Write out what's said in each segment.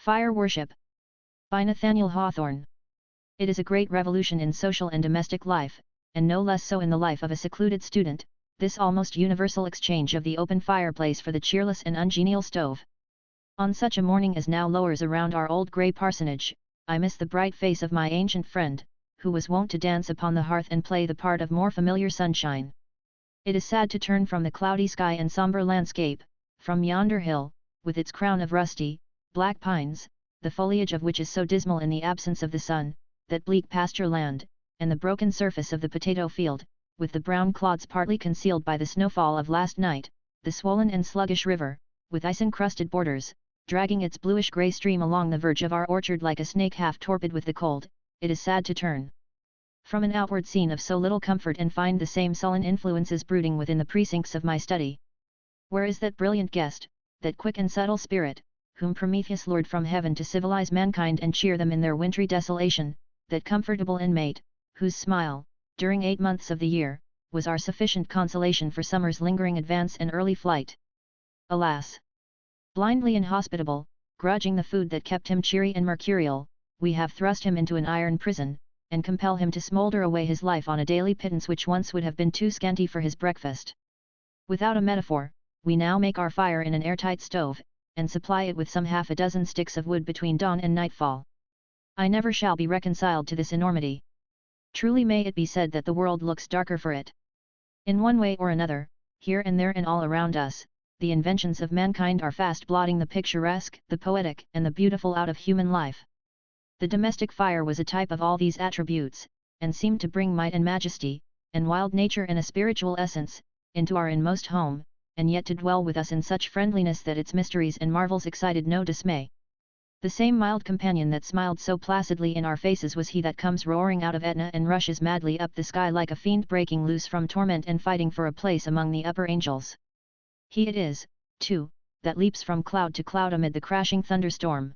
Fire Worship by Nathaniel Hawthorne. It is a great revolution in social and domestic life, and no less so in the life of a secluded student, this almost universal exchange of the open fireplace for the cheerless and ungenial stove. On such a morning as now lowers around our old grey parsonage, I miss the bright face of my ancient friend, who was wont to dance upon the hearth and play the part of more familiar sunshine. It is sad to turn from the cloudy sky and sombre landscape, from yonder hill, with its crown of rusty, black pines, the foliage of which is so dismal in the absence of the sun, that bleak pasture land, and the broken surface of the potato field, with the brown clods partly concealed by the snowfall of last night, the swollen and sluggish river, with ice-encrusted borders, dragging its bluish-grey stream along the verge of our orchard like a snake half torpid with the cold. It is sad to turn from an outward scene of so little comfort and find the same sullen influences brooding within the precincts of my study. Where is that brilliant guest, that quick and subtle spirit, whom Prometheus lured from heaven to civilize mankind and cheer them in their wintry desolation, that comfortable inmate, whose smile, during 8 months of the year, was our sufficient consolation for summer's lingering advance and early flight? Alas! Blindly inhospitable, grudging the food that kept him cheery and mercurial, we have thrust him into an iron prison, and compel him to smoulder away his life on a daily pittance which once would have been too scanty for his breakfast. Without a metaphor, we now make our fire in an airtight stove, and supply it with some half a dozen sticks of wood between dawn and nightfall. I never shall be reconciled to this enormity. Truly may it be said that the world looks darker for it. In one way or another, here and there and all around us, the inventions of mankind are fast blotting the picturesque, the poetic, and the beautiful out of human life. The domestic fire was a type of all these attributes, and seemed to bring might and majesty, and wild nature and a spiritual essence, into our inmost home, and yet to dwell with us in such friendliness that its mysteries and marvels excited no dismay. The same mild companion that smiled so placidly in our faces was he that comes roaring out of Etna and rushes madly up the sky like a fiend breaking loose from torment and fighting for a place among the upper angels. He it is, too, that leaps from cloud to cloud amid the crashing thunderstorm.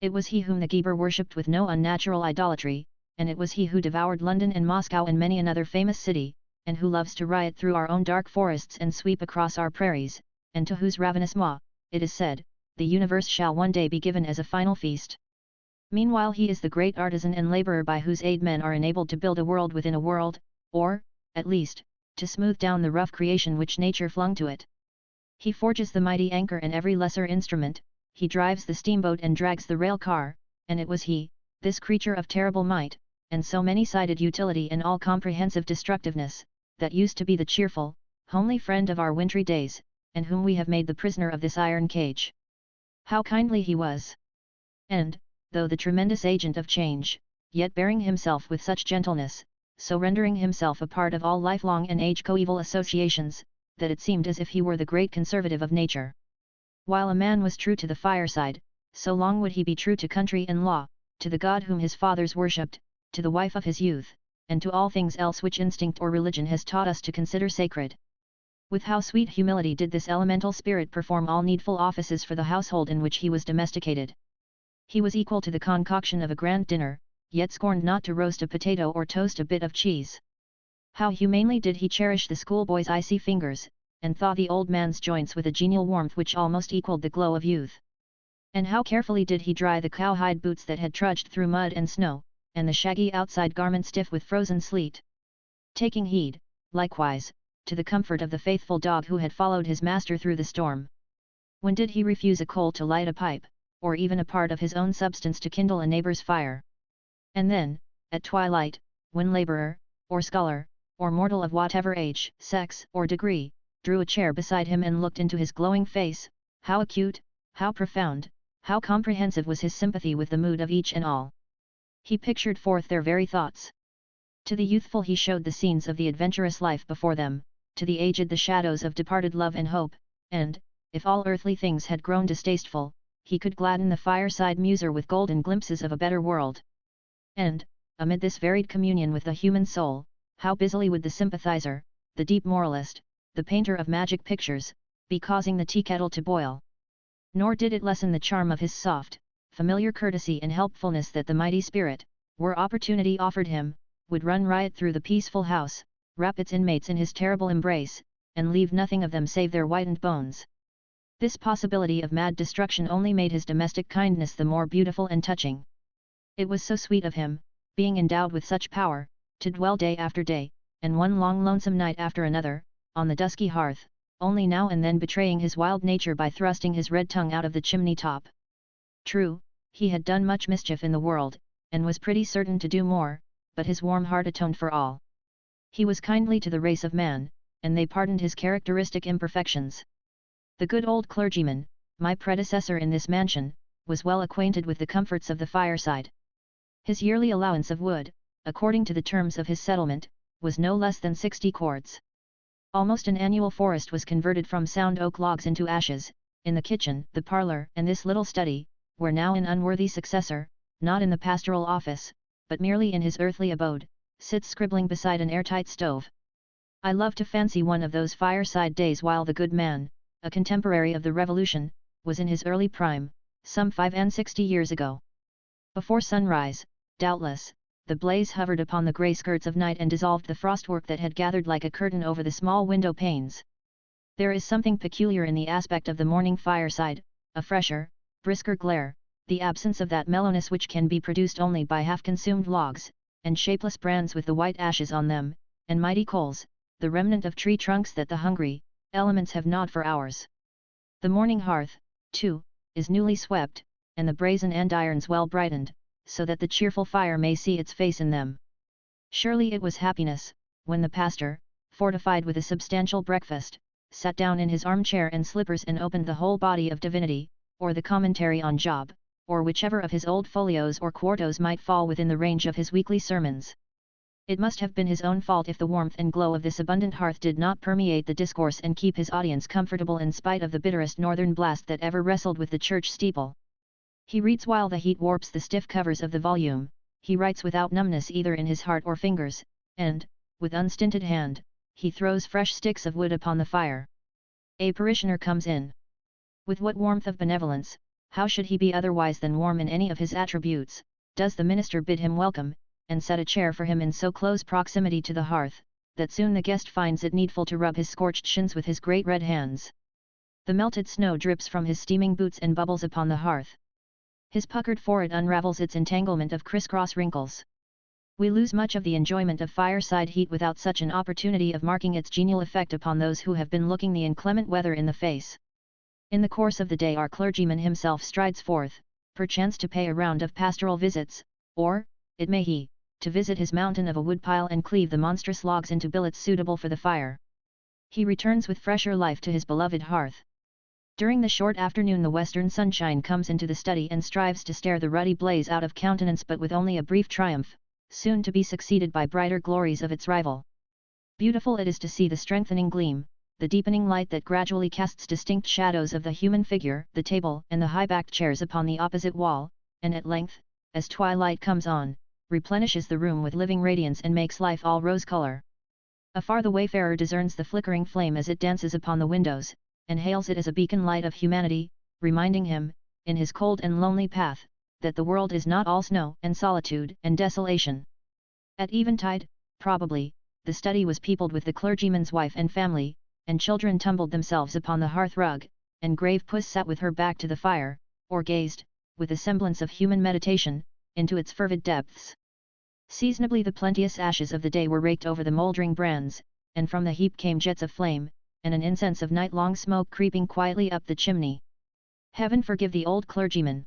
It was he whom the Geber worshipped with no unnatural idolatry, and it was he who devoured London and Moscow and many another famous city, and who loves to riot through our own dark forests and sweep across our prairies, and to whose ravenous maw, it is said, the universe shall one day be given as a final feast. Meanwhile he is the great artisan and laborer by whose aid men are enabled to build a world within a world, or, at least, to smooth down the rough creation which nature flung to it. He forges the mighty anchor and every lesser instrument, he drives the steamboat and drags the rail car, and it was he, this creature of terrible might, and so many-sided utility and all-comprehensive destructiveness, that used to be the cheerful, homely friend of our wintry days, and whom we have made the prisoner of this iron cage. How kindly he was! And, though the tremendous agent of change, yet bearing himself with such gentleness, so rendering himself a part of all lifelong and age-coeval associations, that it seemed as if he were the great conservative of nature. While a man was true to the fireside, so long would he be true to country and law, to the God whom his fathers worshipped, to the wife of his youth, and to all things else which instinct or religion has taught us to consider sacred. With how sweet humility did this elemental spirit perform all needful offices for the household in which he was domesticated. He was equal to the concoction of a grand dinner, yet scorned not to roast a potato or toast a bit of cheese. How humanely did he cherish the schoolboy's icy fingers, and thaw the old man's joints with a genial warmth which almost equalled the glow of youth. And how carefully did he dry the cowhide boots that had trudged through mud and snow, and the shaggy outside garment stiff with frozen sleet. Taking heed, likewise, to the comfort of the faithful dog who had followed his master through the storm. When did he refuse a coal to light a pipe, or even a part of his own substance to kindle a neighbor's fire? And then, at twilight, when laborer, or scholar, or mortal of whatever age, sex, or degree, drew a chair beside him and looked into his glowing face, how acute, how profound, how comprehensive was his sympathy with the mood of each and all. He pictured forth their very thoughts. To the youthful he showed the scenes of the adventurous life before them, to the aged the shadows of departed love and hope, and, if all earthly things had grown distasteful, he could gladden the fireside muser with golden glimpses of a better world. And, amid this varied communion with the human soul, how busily would the sympathizer, the deep moralist, the painter of magic pictures, be causing the tea-kettle to boil. Nor did it lessen the charm of his soft, familiar courtesy and helpfulness that the mighty spirit, were opportunity offered him, would run riot through the peaceful house, wrap its inmates in his terrible embrace, and leave nothing of them save their whitened bones. This possibility of mad destruction only made his domestic kindness the more beautiful and touching. It was so sweet of him, being endowed with such power, to dwell day after day, and one long lonesome night after another, on the dusky hearth, only now and then betraying his wild nature by thrusting his red tongue out of the chimney top. True, he had done much mischief in the world, and was pretty certain to do more, but his warm heart atoned for all. He was kindly to the race of man, and they pardoned his characteristic imperfections. The good old clergyman, my predecessor in this mansion, was well acquainted with the comforts of the fireside. His yearly allowance of wood, according to the terms of his settlement, was no less than 60 cords. Almost an annual forest was converted from sound oak logs into ashes, in the kitchen, the parlour, and this little study, where now an unworthy successor, not in the pastoral office, but merely in his earthly abode, sits scribbling beside an airtight stove. I love to fancy one of those fireside days while the good man, a contemporary of the Revolution, was in his early prime, some 65 years ago. Before sunrise, doubtless, the blaze hovered upon the grey skirts of night and dissolved the frostwork that had gathered like a curtain over the small window panes. There is something peculiar in the aspect of the morning fireside, a fresher, brisker glare, the absence of that mellowness which can be produced only by half-consumed logs, and shapeless brands with the white ashes on them, and mighty coals, the remnant of tree trunks that the hungry elements have gnawed for hours. The morning hearth, too, is newly swept, and the brazen andirons well brightened, so that the cheerful fire may see its face in them. Surely it was happiness, when the pastor, fortified with a substantial breakfast, sat down in his armchair and slippers and opened the whole body of Divinity, or the commentary on Job, or whichever of his old folios or quartos might fall within the range of his weekly sermons. It must have been his own fault if the warmth and glow of this abundant hearth did not permeate the discourse and keep his audience comfortable in spite of the bitterest northern blast that ever wrestled with the church steeple. He reads while the heat warps the stiff covers of the volume, he writes without numbness either in his heart or fingers, and, with unstinted hand, he throws fresh sticks of wood upon the fire. A parishioner comes in. With what warmth of benevolence, how should he be otherwise than warm in any of his attributes, does the minister bid him welcome, and set a chair for him in so close proximity to the hearth, that soon the guest finds it needful to rub his scorched shins with his great red hands. The melted snow drips from his steaming boots and bubbles upon the hearth. His puckered forehead unravels its entanglement of criss-cross wrinkles. We lose much of the enjoyment of fireside heat without such an opportunity of marking its genial effect upon those who have been looking the inclement weather in the face. In the course of the day our clergyman himself strides forth, perchance to pay a round of pastoral visits, or, it may he, to visit his mountain of a woodpile and cleave the monstrous logs into billets suitable for the fire. He returns with fresher life to his beloved hearth. During the short afternoon the western sunshine comes into the study and strives to stare the ruddy blaze out of countenance, but with only a brief triumph, soon to be succeeded by brighter glories of its rival. Beautiful it is to see the strengthening gleam, the deepening light that gradually casts distinct shadows of the human figure, the table and the high-backed chairs upon the opposite wall, and at length, as twilight comes on, replenishes the room with living radiance and makes life all rose-color. Afar the wayfarer discerns the flickering flame as it dances upon the windows, and hails it as a beacon light of humanity, reminding him, in his cold and lonely path, that the world is not all snow and solitude and desolation. At eventide, probably, the study was peopled with the clergyman's wife and family, and children tumbled themselves upon the hearth rug, and grave puss sat with her back to the fire, or gazed, with a semblance of human meditation, into its fervid depths. Seasonably the plenteous ashes of the day were raked over the mouldering brands, and from the heap came jets of flame, and an incense of night-long smoke creeping quietly up the chimney. Heaven forgive the old clergyman!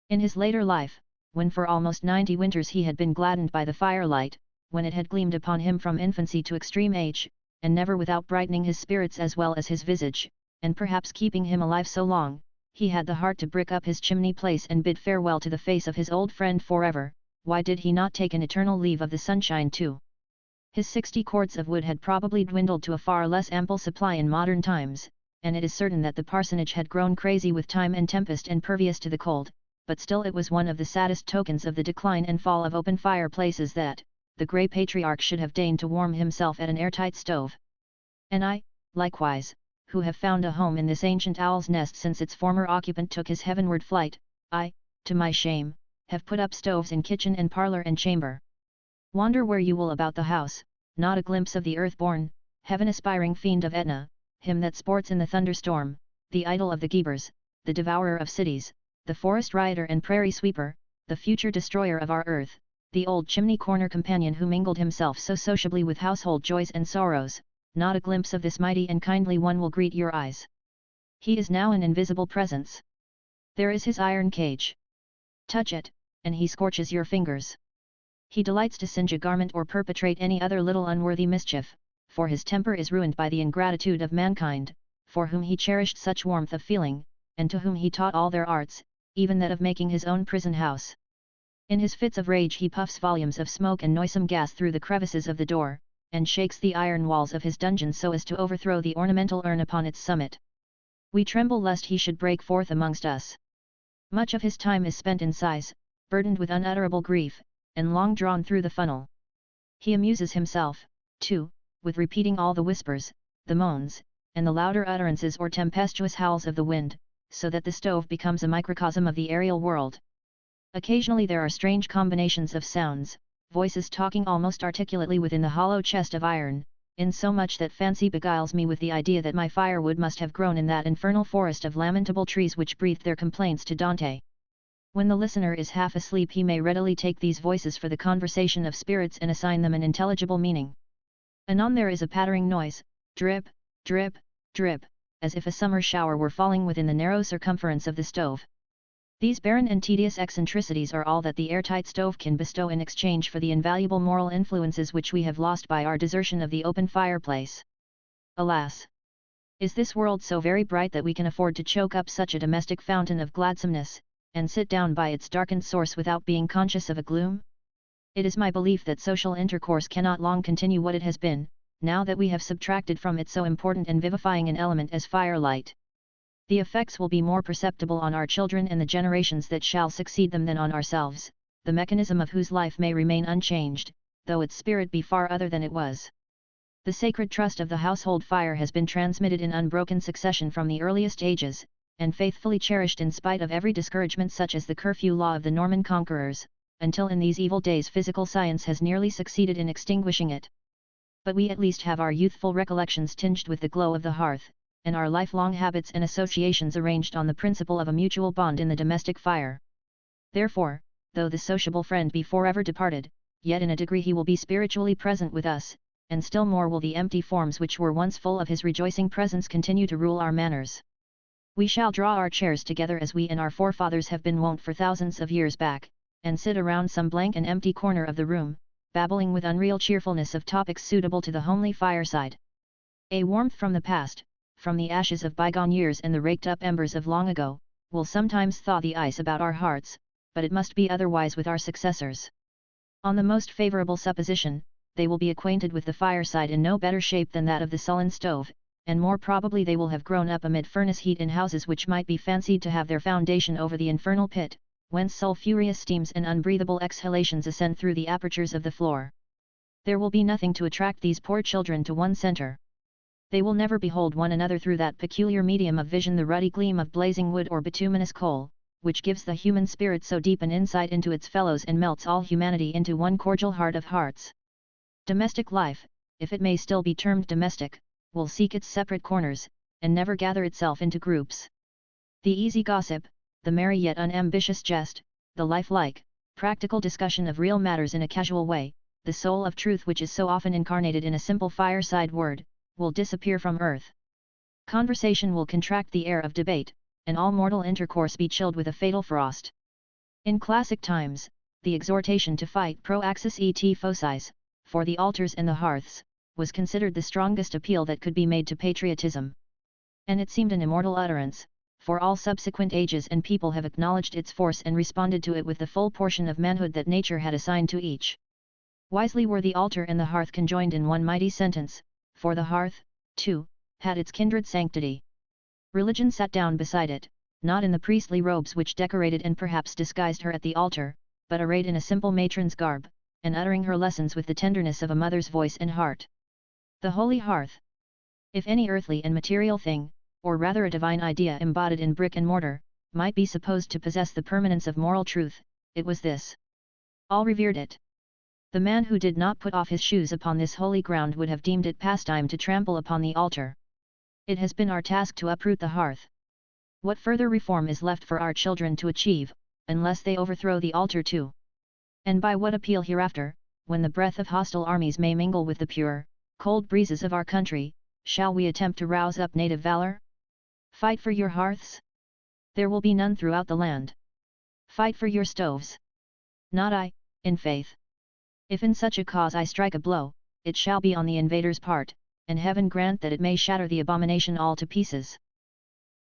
In his later life, when for almost 90 winters he had been gladdened by the firelight, when it had gleamed upon him from infancy to extreme age, and never without brightening his spirits as well as his visage, and perhaps keeping him alive so long, he had the heart to brick up his chimney place and bid farewell to the face of his old friend forever, why did he not take an eternal leave of the sunshine too? His 60 cords of wood had probably dwindled to a far less ample supply in modern times, and it is certain that the parsonage had grown crazy with time and tempest and pervious to the cold, but still it was one of the saddest tokens of the decline and fall of open fireplaces that, the grey patriarch should have deigned to warm himself at an airtight stove. And I, likewise, who have found a home in this ancient owl's nest since its former occupant took his heavenward flight, I, to my shame, have put up stoves in kitchen and parlour and chamber. Wander where you will about the house, not a glimpse of the earth-born, heaven-aspiring fiend of Etna, him that sports in the thunderstorm, the idol of the Gebers, the devourer of cities, the forest rioter and prairie sweeper, the future destroyer of our earth, the old chimney-corner companion who mingled himself so sociably with household joys and sorrows, not a glimpse of this mighty and kindly one will greet your eyes. He is now an invisible presence. There is his iron cage. Touch it, and he scorches your fingers. He delights to singe a garment or perpetrate any other little unworthy mischief, for his temper is ruined by the ingratitude of mankind, for whom he cherished such warmth of feeling, and to whom he taught all their arts, even that of making his own prison house. In his fits of rage he puffs volumes of smoke and noisome gas through the crevices of the door, and shakes the iron walls of his dungeon so as to overthrow the ornamental urn upon its summit. We tremble lest he should break forth amongst us. Much of his time is spent in sighs, burdened with unutterable grief, and long drawn through the funnel. He amuses himself, too, with repeating all the whispers, the moans, and the louder utterances or tempestuous howls of the wind, so that the stove becomes a microcosm of the aerial world. Occasionally there are strange combinations of sounds, voices talking almost articulately within the hollow chest of iron, insomuch that fancy beguiles me with the idea that my firewood must have grown in that infernal forest of lamentable trees which breathed their complaints to Dante. When the listener is half asleep he may readily take these voices for the conversation of spirits and assign them an intelligible meaning. Anon there is a pattering noise, drip, drip, drip, as if a summer shower were falling within the narrow circumference of the stove. These barren and tedious eccentricities are all that the airtight stove can bestow in exchange for the invaluable moral influences which we have lost by our desertion of the open fireplace. Alas! Is this world so very bright that we can afford to choke up such a domestic fountain of gladsomeness, and sit down by its darkened source without being conscious of a gloom? It is my belief that social intercourse cannot long continue what it has been, now that we have subtracted from it so important and vivifying an element as firelight. The effects will be more perceptible on our children and the generations that shall succeed them than on ourselves, the mechanism of whose life may remain unchanged, though its spirit be far other than it was. The sacred trust of the household fire has been transmitted in unbroken succession from the earliest ages, and faithfully cherished in spite of every discouragement such as the curfew law of the Norman conquerors, until in these evil days physical science has nearly succeeded in extinguishing it. But we at least have our youthful recollections tinged with the glow of the hearth, and our lifelong habits and associations arranged on the principle of a mutual bond in the domestic fire. Therefore, though the sociable friend be forever departed, yet in a degree he will be spiritually present with us, and still more will the empty forms which were once full of his rejoicing presence continue to rule our manners. We shall draw our chairs together as we and our forefathers have been wont for thousands of years back, and sit around some blank and empty corner of the room, babbling with unreal cheerfulness of topics suitable to the homely fireside. A warmth from the past, from the ashes of bygone years and the raked-up embers of long ago, will sometimes thaw the ice about our hearts, but it must be otherwise with our successors. On the most favourable supposition, they will be acquainted with the fireside in no better shape than that of the sullen stove, and more probably they will have grown up amid furnace heat in houses which might be fancied to have their foundation over the infernal pit, whence sulphureous steams and unbreathable exhalations ascend through the apertures of the floor. There will be nothing to attract these poor children to one centre. They will never behold one another through that peculiar medium of vision, the ruddy gleam of blazing wood or bituminous coal, which gives the human spirit so deep an insight into its fellows and melts all humanity into one cordial heart of hearts. Domestic life, if it may still be termed domestic, will seek its separate corners, and never gather itself into groups. The easy gossip, the merry yet unambitious jest, the lifelike, practical discussion of real matters in a casual way, the soul of truth which is so often incarnated in a simple fireside word, will disappear from earth. Conversation will contract the air of debate, and all mortal intercourse be chilled with a fatal frost. In classic times, the exhortation to fight pro axis et focis, for the altars and the hearths, was considered the strongest appeal that could be made to patriotism. And it seemed an immortal utterance, for all subsequent ages and people have acknowledged its force and responded to it with the full portion of manhood that nature had assigned to each. Wisely were the altar and the hearth conjoined in one mighty sentence, for the hearth, too, had its kindred sanctity. Religion sat down beside it, not in the priestly robes which decorated and perhaps disguised her at the altar, but arrayed in a simple matron's garb, and uttering her lessons with the tenderness of a mother's voice and heart. The holy hearth. If any earthly and material thing, or rather a divine idea embodied in brick and mortar, might be supposed to possess the permanence of moral truth, it was this. All revered it. The man who did not put off his shoes upon this holy ground would have deemed it pastime to trample upon the altar. It has been our task to uproot the hearth, What further reform is left for our children to achieve, unless they overthrow the altar too? And by what appeal hereafter, when the breath of hostile armies may mingle with the pure, cold breezes of our country, shall we attempt to rouse up native valor? Fight for your hearths? There will be none throughout the land. Fight for your stoves. Not I, in faith. If in such a cause I strike a blow, it shall be on the invader's part, and heaven grant that it may shatter the abomination all to pieces.